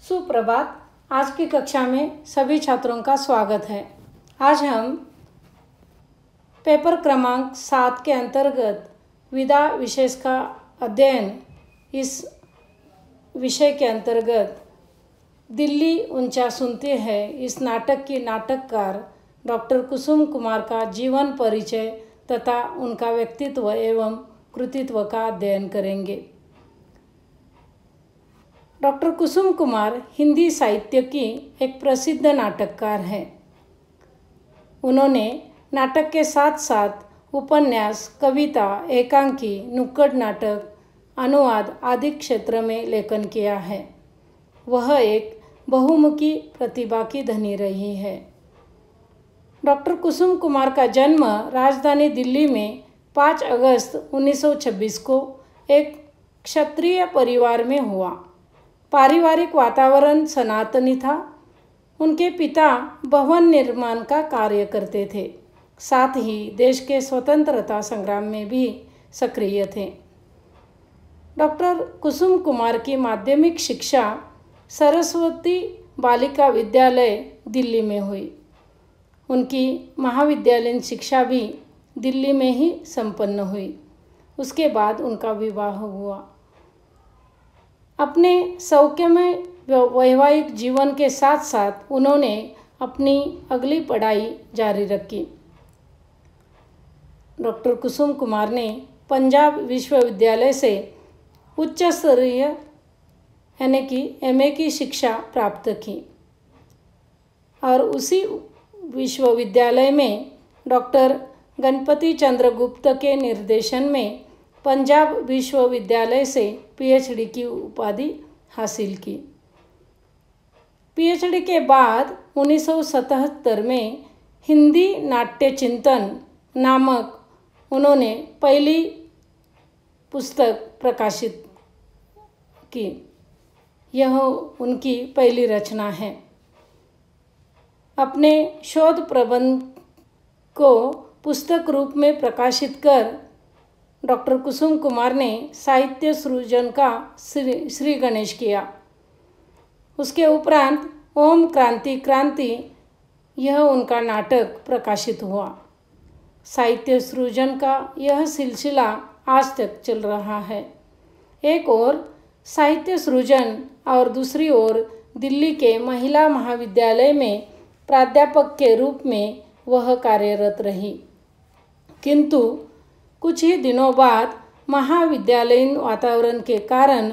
सुप्रभात। आज की कक्षा में सभी छात्रों का स्वागत है। आज हम पेपर क्रमांक 7 के अंतर्गत विधा विशेष का अध्ययन इस विषय के अंतर्गत दिल्ली ऊंचा सुनती है इस नाटक की नाटककार डॉक्टर कुसुम कुमार का जीवन परिचय तथा उनका व्यक्तित्व एवं कृतित्व का अध्ययन करेंगे। डॉक्टर कुसुम कुमार हिंदी साहित्य की एक प्रसिद्ध नाटककार हैं। उन्होंने नाटक के साथ साथ उपन्यास, कविता, एकांकी, नुक्कड़ नाटक, अनुवाद आदि क्षेत्र में लेखन किया है। वह एक बहुमुखी प्रतिभा की धनी रही है। डॉक्टर कुसुम कुमार का जन्म राजधानी दिल्ली में 5 अगस्त 1926 को एक क्षत्रिय परिवार में हुआ। पारिवारिक वातावरण सनातनी था। उनके पिता भवन निर्माण का कार्य करते थे, साथ ही देश के स्वतंत्रता संग्राम में भी सक्रिय थे। डॉक्टर कुसुम कुमार की माध्यमिक शिक्षा सरस्वती बालिका विद्यालय दिल्ली में हुई। उनकी महाविद्यालयीन शिक्षा भी दिल्ली में ही संपन्न हुई। उसके बाद उनका विवाह हुआ। अपने सौख्यमय वैवाहिक जीवन के साथ साथ उन्होंने अपनी अगली पढ़ाई जारी रखी। डॉक्टर कुसुम कुमार ने पंजाब विश्वविद्यालय से उच्च स्तरीय यानी कि एमए की शिक्षा प्राप्त की और उसी विश्वविद्यालय में डॉक्टर गणपति चंद्र गुप्त के निर्देशन में पंजाब विश्वविद्यालय से पीएचडी की उपाधि हासिल की। पीएचडी के बाद 1977 में हिंदी नाट्य चिंतन नामक उन्होंने पहली पुस्तक प्रकाशित की। यह उनकी पहली रचना है। अपने शोध प्रबंध को पुस्तक रूप में प्रकाशित कर डॉक्टर कुसुम कुमार ने साहित्य सृजन का श्री गणेश किया। उसके उपरांत ओम क्रांति क्रांति यह उनका नाटक प्रकाशित हुआ। साहित्य सृजन का यह सिलसिला आज तक चल रहा है। एक ओर साहित्य सृजन और दूसरी ओर दिल्ली के महिला महाविद्यालय में प्राध्यापक के रूप में वह कार्यरत रही। किंतु कुछ ही दिनों बाद महाविद्यालयीन वातावरण के कारण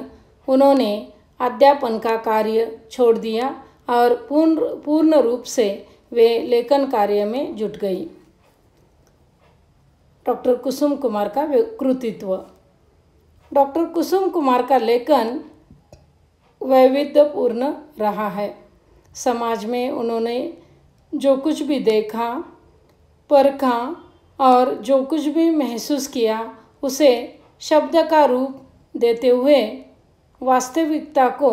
उन्होंने अध्यापन का कार्य छोड़ दिया और पूर्ण रूप से वे लेखन कार्य में जुट गई। डॉक्टर कुसुम कुमार का कृतित्व। डॉक्टर कुसुम कुमार का लेखन वैविध्यपूर्ण रहा है। समाज में उन्होंने जो कुछ भी देखा, परखा और जो कुछ भी महसूस किया उसे शब्द का रूप देते हुए वास्तविकता को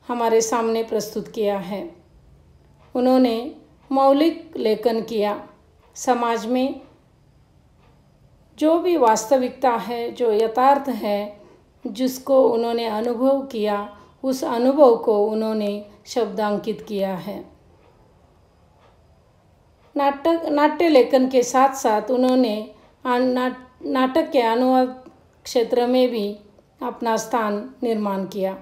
हमारे सामने प्रस्तुत किया है। उन्होंने मौलिक लेखन किया। समाज में जो भी वास्तविकता है, जो यथार्थ है, जिसको उन्होंने अनुभव किया, उस अनुभव को उन्होंने शब्दांकित किया है। नाट्य लेखन के साथ साथ उन्होंने नाटक के अनुवाद क्षेत्र में भी अपना स्थान निर्माण किया।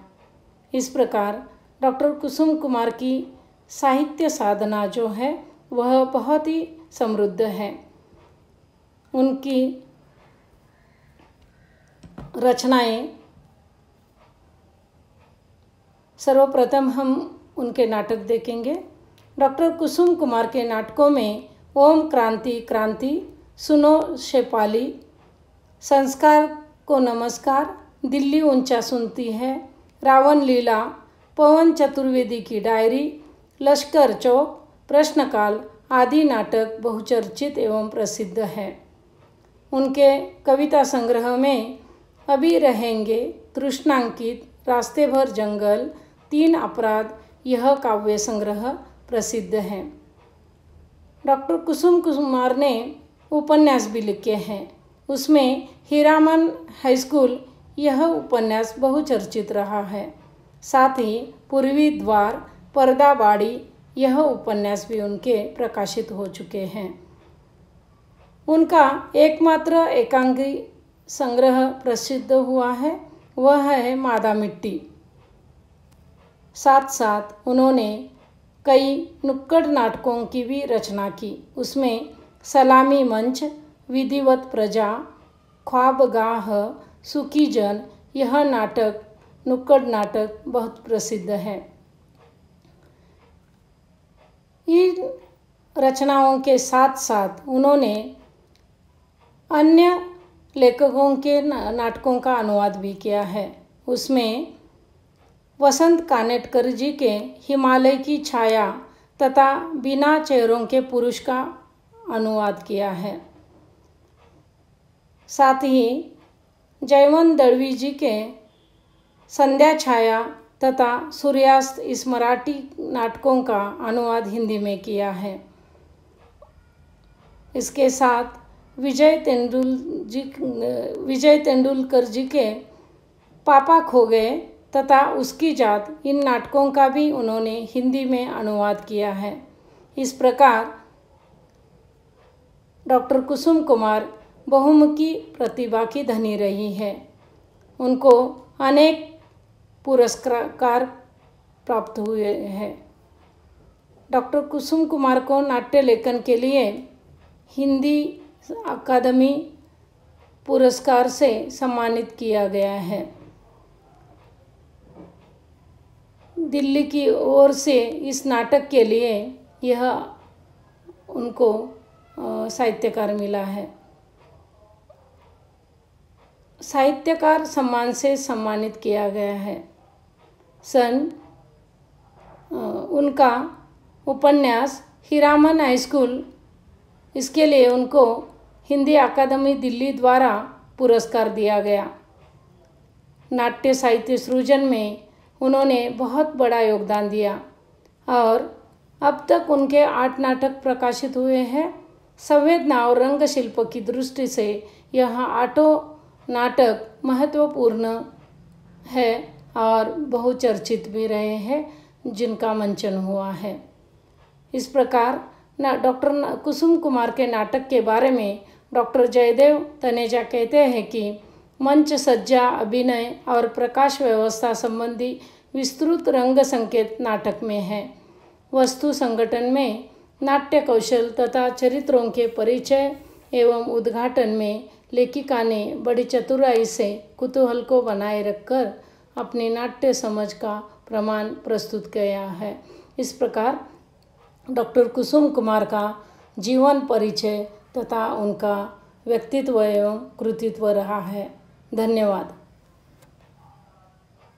इस प्रकार डॉक्टर कुसुम कुमार की साहित्य साधना जो है वह बहुत ही समृद्ध है। उनकी रचनाएं, सर्वप्रथम हम उनके नाटक देखेंगे। डॉक्टर कुसुम कुमार के नाटकों में ओम क्रांति क्रांति, सुनो शेफाली, संस्कार को नमस्कार, दिल्ली ऊंचा सुनती है, रावण लीला, पवन चतुर्वेदी की डायरी, लश्कर चौक, प्रश्नकाल आदि नाटक बहुचर्चित एवं प्रसिद्ध है। उनके कविता संग्रह में अभी रहेंगे, तृष्णांकित, रास्ते भर जंगल, 3 अपराध यह काव्य संग्रह प्रसिद्ध हैं। डॉक्टर कुसुम कुमार ने उपन्यास भी लिखे हैं। उसमें हीरामन हाई स्कूल यह उपन्यास बहुचर्चित रहा है। साथ ही पूर्वी द्वार, पर्दाबाड़ी यह उपन्यास भी उनके प्रकाशित हो चुके हैं। उनका एकमात्र एकांकी संग्रह प्रसिद्ध हुआ है, वह है मादा मिट्टी। साथ साथ उन्होंने कई नुक्कड़ नाटकों की भी रचना की। उसमें सलामी मंच, विधिवत प्रजा, ख्वाबगाह, सुखी जन यह नुक्कड़ नाटक बहुत प्रसिद्ध है। इन रचनाओं के साथ साथ उन्होंने अन्य लेखकों के नाटकों का अनुवाद भी किया है। उसमें वसंत कानेटकर जी के हिमालय की छाया तथा बिना चेहरों के पुरुष का अनुवाद किया है। साथ ही जयवंत दळवी जी के संध्या छाया तथा सूर्यास्त इस मराठी नाटकों का अनुवाद हिंदी में किया है। इसके साथ विजय तेंदुलकर जी के पापा खो गए तथा उसकी जात इन नाटकों का भी उन्होंने हिंदी में अनुवाद किया है। इस प्रकार डॉक्टर कुसुम कुमार बहुमुखी प्रतिभा की धनी रही है। उनको अनेक पुरस्कार प्राप्त हुए हैं। डॉक्टर कुसुम कुमार को नाट्य लेखन के लिए हिंदी अकादमी पुरस्कार से सम्मानित किया गया है। दिल्ली की ओर से इस नाटक के लिए यह उनको साहित्यकार मिला है। साहित्यकार सम्मान से सम्मानित किया गया है। उनका उपन्यास हीरामन हाई स्कूल, इसके लिए उनको हिंदी अकादमी दिल्ली द्वारा पुरस्कार दिया गया। नाट्य साहित्य सृजन में उन्होंने बहुत बड़ा योगदान दिया और अब तक उनके 8 नाटक प्रकाशित हुए हैं। संवेदना और रंग शिल्प की दृष्टि से यह 8 नाटक महत्वपूर्ण है और बहुचर्चित भी रहे हैं, जिनका मंचन हुआ है। इस प्रकार डॉक्टर कुसुम कुमार के नाटक के बारे में डॉक्टर जयदेव तनेजा कहते हैं कि मंच सज्जा, अभिनय और प्रकाश व्यवस्था संबंधी विस्तृत रंग संकेत नाटक में है। वस्तु संगठन में नाट्य कौशल तथा चरित्रों के परिचय एवं उद्घाटन में लेखिका ने बड़ी चतुराई से कुतूहल को बनाए रखकर अपनी नाट्य समझ का प्रमाण प्रस्तुत किया है। इस प्रकार डॉक्टर कुसुम कुमार का जीवन परिचय तथा उनका व्यक्तित्व एवं कृतित्व रहा है। धन्यवाद।